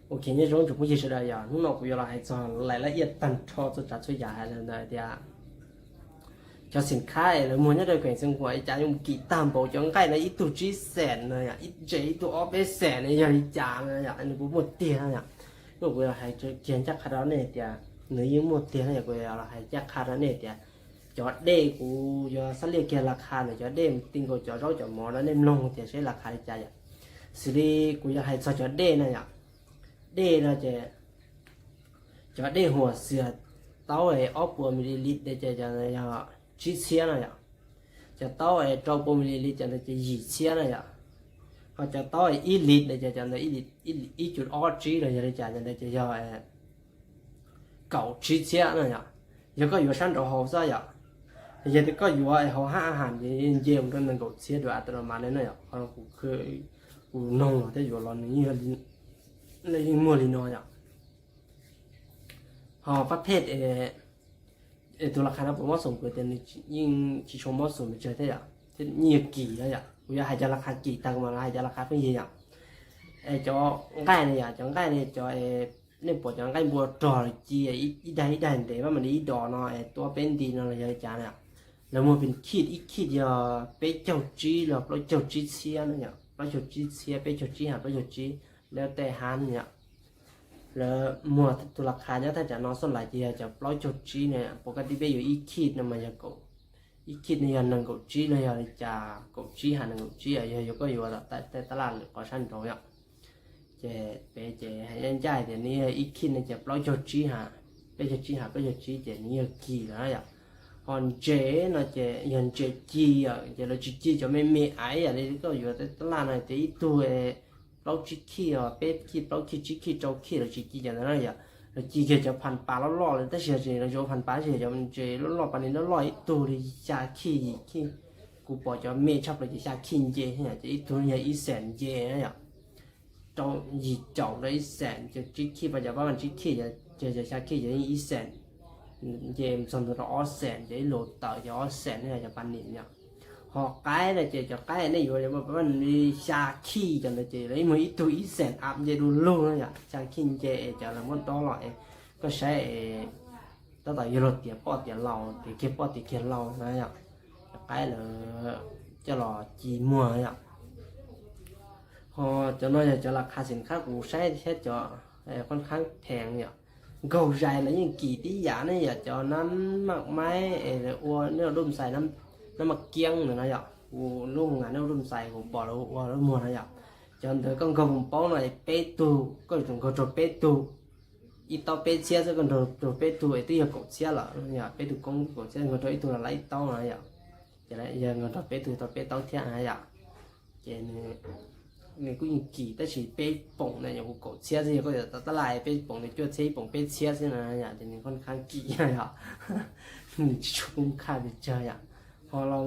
我看见种就不就是这样，你那不要了还装来了一等超就炸出牙来了那点。cho xin khai là muốn nhớ đời cảnh sinh hoạt cha dùng kỳ tam bộ cho cái này ít tu trí sẹn này ít chế tu ốp bé sẹn này giờ đi trả này anh cũng một tiền này lúc bây giờ hay cho kiến chắc khá đó này thì nếu như một tiền này bây giờ là hay chắc khá đó này thì cho đê của cho sát liệt kia là khá này cho đê tinh của cho rau cho mỏ nó nên lông thì sẽ là khá để trả vậy xử lý của giờ hay cho đê này ạ đê là cho đê hồ sữa tao ấy ốp của ml để cho này chỉ chia này ạ, cho tao ấy cho 4 ml cho nó chỉ gì chia này ạ, hoặc cho tao ấy ít lít để cho nó ít chút ót chỉ rồi cho nó cho cậu chỉ chia này ạ, giờ có nhiều sản phẩm hậu sao ạ, giờ thì có nhiều ai họ hạ hàng thì nhiều cái mình cậu chia được từ mà đến này ạ, họ cũng nông thế rồi là như là mua đi nói ạ, họ phát hếtตัวราคานะผมว่าส่งไปแต่ยิ่งชิชมว่าส่งไปเจอได้อะที่นี่กี่แล้วอะกูอยากให้จะราคากี่ตังมาให้จะราคาเพิ่งยี่อะจอง่ายเนี่ยจอง่ายเนี่ยจอเนี่ยปวดจอง่ายบัวดอจีอีได้เดี๋ยวว่ามันอีดอเนาะตัวเป็นดีเนาะอะไรจานเนี่ยแล้วมันเป็นขีดอย่าไปเจ้าจีหรอกเราเจ้าจีเชียเนี่ยเราเจ้าจีเชียไปเจ้าจีหาเราเจ้าจีแล้วแต่ฮันเนี่ยแล้วมัวตัวราคาเนี่ยถ้าจะนอนส่วนหลายจีจะปล่อยจุดจีเนี่ยปกติไปอยู่อีขีดเนี่ยมันจะกูอีขีดเนี่ยหนึ่งกูจีเลยจะกูจีหาหนึ่งกูจีอยู่ก็อยู่แต่ตลาดก่อสร้างตรงเนี่ยจะไปจะให้ยันใจเดี๋ยวนี้อีขีดเนี่ยจะปล่อยจุดจีหาไปจุดจีหาไปจุดจีเดี๋ยวนี้กี่แล้วเนี่ยcòn chế nó chế nhận chế chi giờ là chi cho mấy ấy này cóอยู่แต่ตลาดnày thì tuổiเราจีขี้เป็ดขี้เราขี้จีขี้เจ้าขี้เราจีขี้อย่างนั้นอย่างเราจีขี้จะพันปลาแล้วล่อเลยแต่เสียจริงเราจะพันปลาเสียจะมันเจแล้วล่อปลานี้แล้วล่ออีตัวเลยชาขี้กูบอกจะเมย์ชอบเลยจะชาขี้เจเนี่ยจะอีตัวเนี่ยอีแสนเจเนี่ยจ้องยีเจ้าเลยอีแสนจะจีขี้ไปจะว่ามันจีขี้จะชาขี้จะอีแสนเจมส่วนตัวอ้อแสนจะโหลดต่อจะอ้อแสนเนี่ยจะปันนิดเนี่ยhọ cái là chỉ cho cái này rồi mà vẫn đi xa khi cho nó chỉ lấy mấy túi sẹn áp về luôn luôn nha xa khi chế cho là muốn to lại có sẽ tất cả nhiều tiền bỏ tiền lâu thì kia bỏ tiền lâu này ạ cái là cho là chỉ mua nha họ cho nó cho là khá xin khá cũng sẽ cho con kháng thèn nha gầu dài là những kỳ tí giả này giờ cho nó mặc máy uo nếu đun xài nó mặc kiêng nữa này ạ, luôn là nó luôn xài của bỏ nó mua này ạ, cho nên con gồng bó này bé tu, có chúng có trộn bé tu, ít tao bé xe chứ còn trộn bé tu ấy tuy là cổ xe là nhà bé tu con cổ xe người trộn ít tu là lấy tao này ạ, cho nên giờ người trộn bé tu tao bé tao theo này ạ, cho nên người cũng như kỳ tới chỉ bé bổng này nhà cổ xe thì có thể ta lại bé bổng này cho xe bổng bé xe thế này ạ, cho nên con khang kỳ này ạ, chúng khá bị chơi ạ. Họ là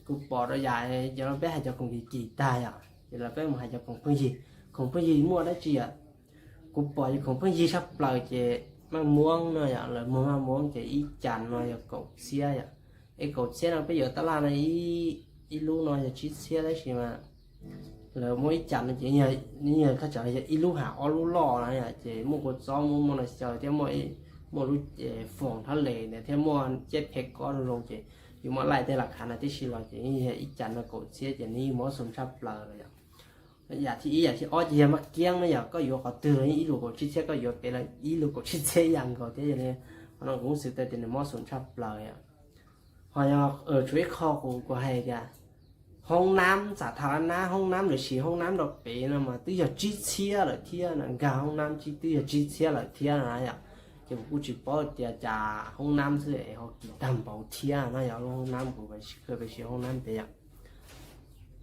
cụ bỏ ra dài giờ nó bé hay cho công kỳ tài à giờ là bé mà hay cho công gì mua đấy chị ạ cụ bỏ cho công gì sắp lời chị mang muông nữa ạ là muông chị ít chán rồi giờ cậu xe ạ cái cậu xe là bây giờ ta làm này ít lu nó giờ chỉ xe đấy chị mà là mỗi chán chị nhờ các cháu ít lu hảo lu lò này ạ chị mua cột gió mua là chờ theo mỗi lu phòng thắt lệ này theo mua chết hết con rồi chịอยู่มาไล่แต่หลักฐานที่ชิลล์จะนี่อีจันมาโกรธเสียจะนี่มอสมชับเปล่าเลยอยากที่อ้อจะมาเกี้ยงนะอยากก็อยู่กับตื่นอีลูกก็ชิดเสียก็อยู่เป็นอะไรอีลูกก็ชิดเสียอย่างก็ที่อย่างนี้เพราะน้องรู้สึกแต่เป็นมอสมชับเปล่าอ่ะพอจะช่วยข้อกูให้แกห้องน้ำสาธารณะห้องน้ำหรือฉี่ห้องน้ำดอกเป๋นะมาตื้อจะชิดเสียหรือเที่ยนะกาห้องน้ำชิดตื้อจะชิดเสียหรือเที่ยนะอ่ะจะกูจะบอกจะห้องน้ำคือเขากี่ตามเบาเที่ยนะอย่าลงห้องน้ำกูไปเคยไปฉี่ห้องน้ำไปอ่ะ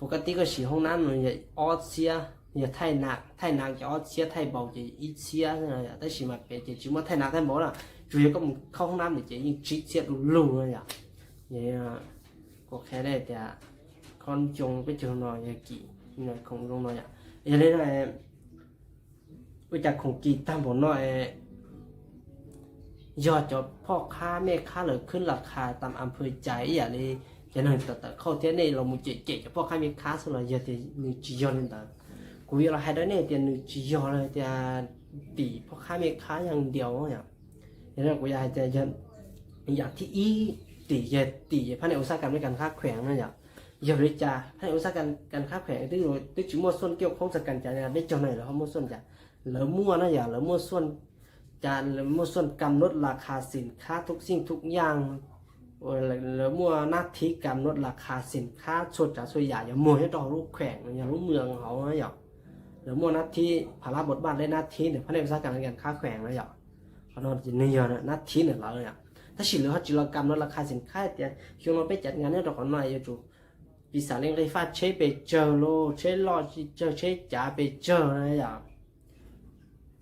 ปกติก็ฉี่ห้องน้ำมันจะออดเสียอย่า太หนักจะออดเสีย太เบาจะอีเสียนะอย่าแต่ฉี่มาเป็นจะจิ๋วมา太หนัก太เบาละ主要ก็เข้าห้องน้ำเนี่ยจะยิ่งชิดเสียลุ่ๆนะอย่าเนี่ยก็แค่ได้แต่คนจงไปเจอหน่อยอย่ากี่หน่อยคงลงหน่อยอ่ะอย่างนี้หน่อยไปจากของกี่ตามผมหน่อยยอดจะพ่อค้าแม่ค้าเลยขึ้นราคาตามอำเภอใจอย่างนี้จะหน่อยแต่เข้าเที่ยนี่เรามุจิเกะจะพ่อค้าแม่ค้าสุดเลยจะมีจียอนแต่ กูอยากให้ได้เนี่ยเดี๋ยวนึกจีอเลยเดี๋ยวตีพ่อค้าแม่ค้าอย่างเดียวเนี่ยเดี๋ยวกูอยากจะอยากที่อีตีภายในอุตสาหกรรมในการค้าแขวงนั่นอย่างอย่าเลยจ้าภายในอุตสาหกรรมการค้าแขวงที่จุดมั่วส่วนเกี่ยวข้องกับการจัดงานได้เจ้าหน่อยหรือเขามั่วส่วนจ้ะหรือมั่วนะอย่างหรือมั่วส่วนการหรือมั่วส่วนกำหนดราคาสินค้าทุกสิ่งทุกอย่างหรือมั่วหน้าที่กำหนดราคาสินค้าส่วนจากส่วนใหญ่อย่ามั่วให้ต่อรูปแขวงอย่างรูปเมืองเขานะอย่างหรือมั่วหน้าที่ภาระบทบาทได้หน้าที่เนี่ยภายในอุตสาหกรรมการค้าแขวงนะอย่างเขาโดนจีนเนี่ยนะหน้าที่เนี่ยเราเนี่ยถ้าสิเหลือเขาจิรกรรมลดราคาสินค้าแต่ช่วงเราไปจัดงานเนี่ยเราขอหน่อยอยู่ปีศาจเลี้ยงได้ฟาดเชไปเจอโลเชลอเจอเชจ่าไปเจอนะอย่าง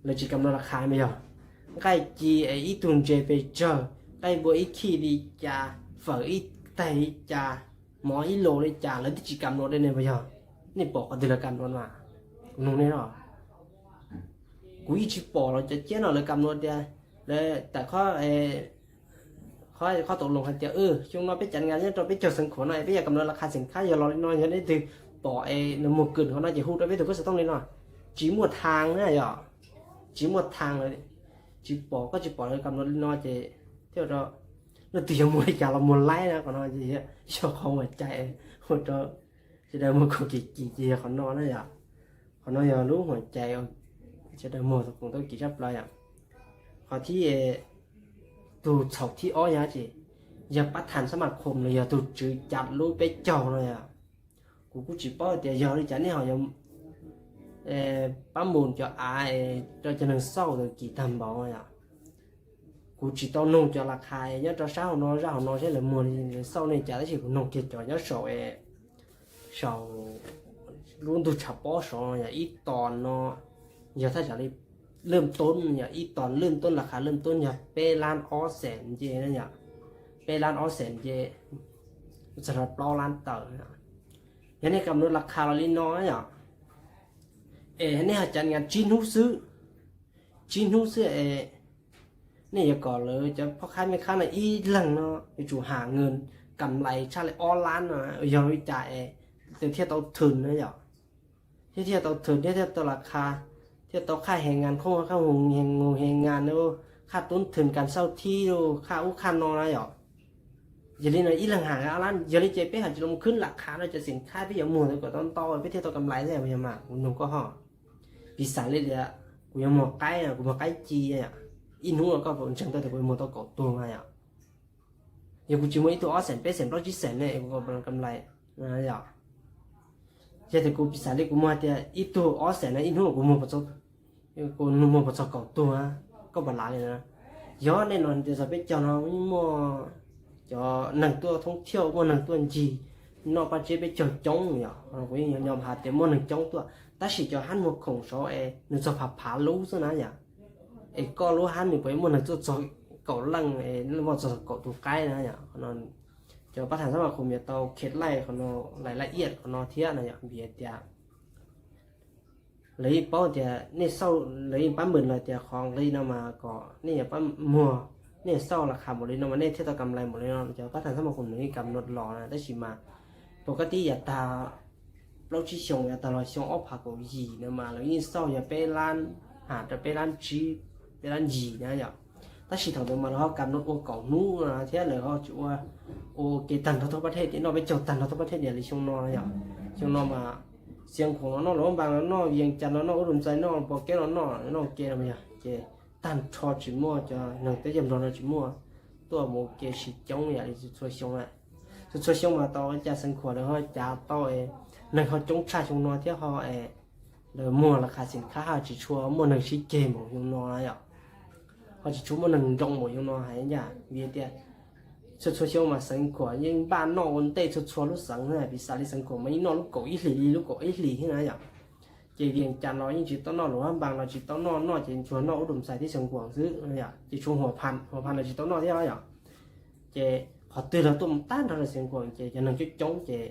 เราจิกำลดราคาไม่หรอใกล้จีอีตุนเจไปเจอใกล้บัวอีขี้ดีจ่าฝอยอีไตจ่าหมออีโลเลยจ่าแล้วที่จิกำลดได้เนี่ยไม่หรอนี่บอกกันทีละกรรมลดมานุ่งนี่หรอกูอีจิปอเราจะเจ้าหน่อยเลยกำลดเดียวเลยแต่ข้อตกลงกันเดียวช่วงเราไปจัดงานเนี่ยเราไปเจอสังขารหน่อยไปอยากกำหนดราคาสินค้าอย่ารอเล็กน้อยอย่างนี้ถึงปอในหมวกกึ่งเขาน่าจะพูดได้ไม่ถูกก็จะต้องเล็กน้อยจีหมวดทางเนี่ยอย่าจีหมวดทางเลยจีปอก็จีปอเลยกำหนดเล็กน้อยจะเที่ยวเราตีมวยจากเรามวยไล่นะก่อนนอนจีชอบเขาหัวใจหัวเราจะได้มวยกี่จีเขานอนนะอย่าเขานอนอย่ารู้หัวใจจะได้มวยสักคงต้องกี่ชับเลยอ่ะขอที่ตูชอบที่อ้อยจีอย่าปัดฐานสมัครคมเลยอย่าตูจืดจัดรู้ไปเจ้าเลยอ่ะกูchỉ bảo để giờ đi chả này họ dùng bám bùn cho ai cho nên sau rồi kỳ thầm bảo àกูchỉ tao nông cho là khai nhớ cho sao nó sẽ là muôn sau này chả thấy chỉ nông kia cho nhớ sầu luôn tụt chập bó sầu nhà ít tòn nó giờ thay chả điเริ่มต้นเนี่ยอีตอนเริ่มต้นราคาเริ่มต้นเนี่ยเปล้านอ้อแสนเจนั่นเนี่ยเปล้านอ้อแสนเจสำหรับเราล้านเต๋อเนี่ยอย่างนี้กำหนดราคาเราลิ้นน้อยเนี่ยนี่จัดงานจีนหูซื้อนี่อย่าก่อนเลยจะพ่อค้าแม่ค้าในอีหลังเนาะจู่หาเงินกำไรชาเลยอ้อล้านเนาะยอมจ่ายแต่เทียบตัวทุนนะเนี่ยเทียบตัวทุนเทียบตัวราคาเที่ยวต่อค่าแรงงานข้าหงแรงงานเนอะค่าต้นทุนการเช่าที่ดูค่าอุคันนอนอะไรหรออย่างนี้นะอีหลังหางอะไรอย่างนี้เจ๊ไปหาจะลงขึ้นราคาเราจะสินค้าไปอย่างหมู่เลยก็ต้องต่อไปเที่ยวต่อกำไรได้ไหมมาคุณนุ่งก็ห่อปีศาจเลยเดียกูยังหมอกไก่อ่ะกูหมอกไก่จีอ่ะอินหัวก็ผมจังตัวแต่กูหมอกตัวกบตัวมาอ่ะอย่างกูจีมันอีตัวแสนไปแสนร้อยจีแสนเนี่ยกูก็เป็นกำไรนะหรอเจ้าแต่กูปีศาจเลยกูมาแต่อีตัวแสนนะอินหัวกูหมอกประจบกูนุ่มมาประจบกบตัวก็บาลานเลยนะย้อนแน่นอนจะจะไปเจ้าน้องมัวcho nâng tua thông thiểu mua nâng tua gì nó bắt chế bị chờ chống nhở với nhóm hạt để mua nâng chống tua ta chỉ cho hắn một khổng số nâng cho phá lú rồi nè nhở có lú hắn thì với mua nâng cho cậu lăng nó một cho cậu tụ cái nè nhở nó cho bắt thành sao mà không biết tao kết lại nó lại yết nó thiệt nè nhở biết tiệt lấy bao tiệt nên sau lấy bán mượn là tiệt khoảng lấy nó mà có nên bán muaเนี่ยเศร้าราคาหมดเลยเนาะมันเนี่ยเทียบกับกำไรหมดเลยเนาะจะพัฒนาสมาคมนี้กำหนดรอนะแต่ชิมาปกติอย่าตาเราชี้ชงอย่าตาเราชงออกผักกับยีนะมาแล้วยิ่งเศร้าอย่าไปร้านหาจะไปร้านจีไปร้านยีนะอย่าถ้าชิถอดมาแล้วกำหนดโอเก่านู้นะเทียบเลยเขาจุว่าโอเกตันทั้งประเทศที่นอไปจดตันทั้งประเทศเดียวเลยชงนอนะอย่าชงนอมาเสียงของนอหลวงบางนอเวียงจันทร์นออุดมใจนอปอแก้วนอเกนะมันอย่าเจtan cho chỉ mua cho nâng tới dầm đó chỉ mua tôi một cái sĩ chống vậy thì cho xong lại cho xong mà tao cha sinh khỏe rồi cha tao nâng họ chống cha chúng nó thế họ rồi mua là khá xin khá họ chỉ chua mua nâng sĩ kê một chúng nó vậy họ chỉ chú mua nâng rong một chúng nó hay nhỉ vì thế cho xong mà sinh khỏe nhưng ba nó vấn đề cho lúc sáng này bị sao đi sinh khỏe mấy nó lúc cổ ít lì thế này vậy chỉ riêng chăn nói nhưng chỉ tao nói lúa bằng là chỉ tao nói chỉ chúa nó đùm xàiที่sông quảng giữ này chỉ chuôngหัวพันlà chỉ tao nói thế đó nhở chỉ họ từ là tụm tán ra là sông quảng chỉ cho nên chút chống chỉ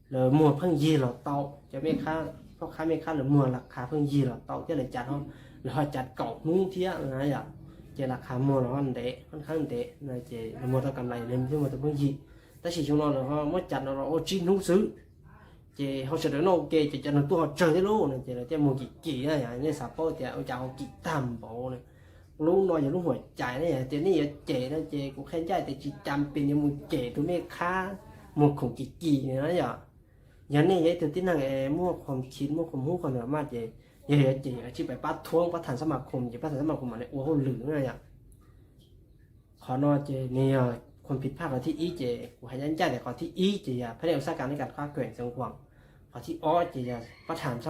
là mùa phân gì là tao cho mấy khá có khá mấy khá là mùa là khá phân gì là tao chứ là chặt không là họ chặt cọng nung thế này nhở chỉ là khá mùa nó ăn để ăn khá ăn để là chỉ là mùa tao cầm lại lên chứ mà tao phân gì ta chỉ chúng nó là họ mất chặt nó ô chín nung xứ chị họ sẽ được nó ok chị cho nó tôi họ chơi thế luôn này chị là chị một kỳ này như sạp bao chị ở chào kỳ tam bộ này lúc nói giờ lúc hồi chạy này chị này chị nó chị cũng khen chạy thì chị chăm pin như một chị tôi mới khá một khủng kỳ này đó giờ giờ này vậy từ tin rằng mua khom chín mua khom hú còn nữa mà chị giờ chị chỉ phải bắt thuốc bắt thằng sắm mặt khom chị bắt thằng sắm mặt khom mà lại uống hôn lử này ạ họ nói chị nàyคนผิดพลาดที่อีเจกูให้ยันใจแต่ก่อนที่อีเจียพระเดชอุตสาหกรรมในการคว้าแกว่งสังหวังพอที่อ้อเจียประธานส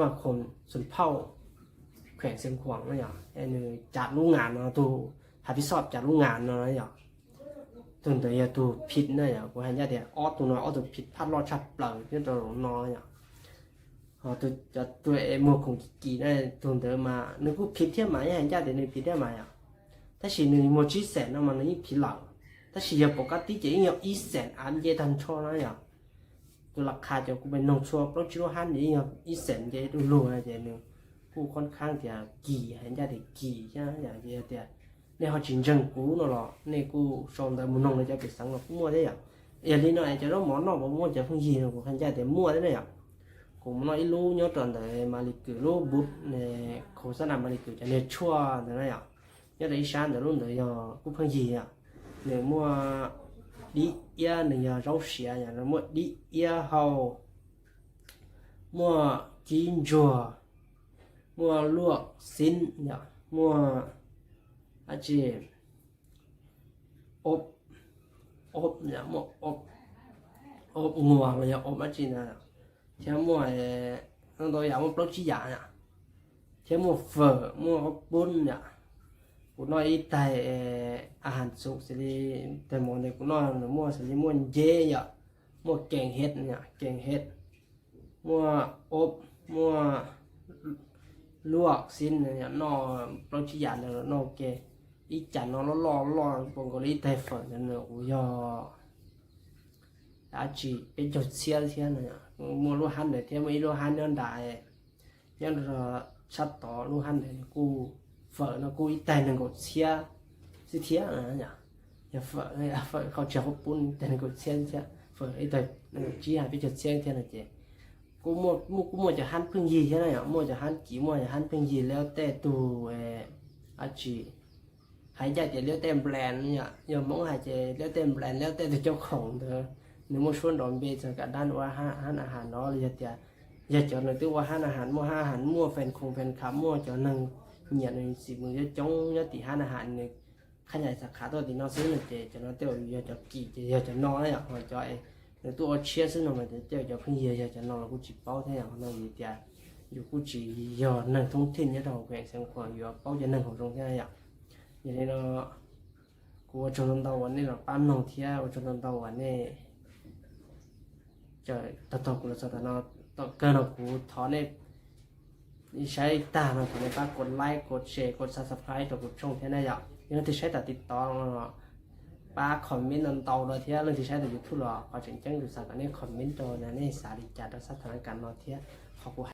มาคมสุนเผ่าแขวงเสียงขวางนั่นอย่างไอ้เนี่ยจัดลูกงานเนาะตัวหาพิสอบจัดลูกงานเนาะนั่นอย่างตัวเดียวตัวผิดนั่นอย่างกูให้ยันเดียอ้อตัวน้อยอ้อตัวผิดพลาดรอดชับเปล่าที่ตัวหลงน้อยอย่างตัวจะตัวมัวคงกี่นั่นตัวเดิมมานึกกูผิดเที่ยมาให้ยันเดียนึกผิดเที่ยมาอย่างแต่สิ่งหนึ่งมันชี้แสงนะมันนี่ผิดหลังแต่สิ่งปกติจะยังอีแสนอันเยทันชอนะอย่างตัวราคาจะกูเป็นน้องชัวเพราะชิโร่ฮันนี่ยังอีแสนจะดูโลนะเจนึงกูค่อนข้างจะกี่เห็นจะได้กี่ใช่ไหมอย่างเดียวในเขาจริงจังกูเนาะหรอในกูชมแต่มึงน้องเลยจะไปสั่งหรอกมั่วได้อย่างอย่างนี้หน่อยจะต้องหมอนอกบอกมั่วจะเพิ่งยีนะกูเห็นจะแต่มั่วได้เลยอย่างกูมันน้อยรู้ย้อนตอนแต่มาลิกือรู้บุ๊บในโฆษณามาลิกือจะในชั่วแต่ละอย่างnhớ đấy sáng rồi luôn rồi giờ cũng không gì à nếu mua đi ia này rau xìa nhà nó mua đi ia hầu mua chín chùa mua luộc xin nhở mua à chị ốp nhở mua ốp ngùa rồi ốp à chị nè chứ mua nó tôi giả một lốc chỉ giả nhở chứ mua phở mua bún nhởกูน้อยแต่อาหารสุกสิแต่หมอเนี่ยกูน้อยมั่วสิมั่วเย่อะมั่วแกงเห็ดเนี่ยแกงเห็ดมั่วอบมั่วลวกสิ้นเนี่ยนอเราชี้ยาเนี่ยนอแกอีจันนอล้อปงกลิแต่ฝนเนี่ยโอ้ยอาจีเป็นจุดเสียเนี่ยมั่วลูกหันเนี่ยเที่ยวไม่ลูกหันเนี่ยได้ยันเราชัดต่อลูกหันเนี่ยกูvợ nó cố ý tay nó gột xe thía là nhỉ nhà vợเขาจะเขาปุ่นแต่nó gột xe vợ ấy tay nó chỉ hai cái chật xe thế này chịกูmuaจะหันพึ่งยีใช่ไหมอ่ะmuaจะหันกี่muaจะหันพึ่งยีแล้วแต่ตัวอาชีหายใจจะแล้วแต่แบรนด์เนี่ยอย่ามองหายใจแล้วแต่แบรนด์แล้วแต่เจ้าของเธอนึกว่าชวนดอนเบสกับด้านว่าหันอาหารเนาะเลยจะอย่าจอดเลยตัวว่าหันอาหารมั่วแฟนคลับมั่วจอดนึงnhiều người xịt người trong nhớ tỷ hai là hạn người khai nhảy sạc khá thôi thì nó sẽ được để cho nó tiêu giờ cho kỳ giờ cho nó đấy ạ hoặc cho nếu tôi chia sẻ nó mà tiêu cho không nhiều giờ cho nó là cũng chỉ bao thế nào nó gì thì dù cũng chỉ giờ nâng thông tin nhớ đầu về xem khoảng giờ bao giờ nâng hỗ trợ thế này ạ như thế nó của trong tàuวันนี้เราปั้นนองเที่ยวtrong tàuวันนี้trời tao cũng là sao tao nó tao cơ nó cũng thọ nàyใช้ตามมันในป้ากดไลค์กดแชร์กด subscribe กดช่องแค่นั้นอย่างยังที่ใช้แต่ติดต่อป้าคอมเมนต์นั่นต่อเลยเที่ยเรื่องที่ใช้แต่ยูทูบหรอพอจริงจังดูสักอันนี้คอมเมนต์ตัวนั้นนี่สาริจัดสถานการณ์มาเที่ยขอบคุณ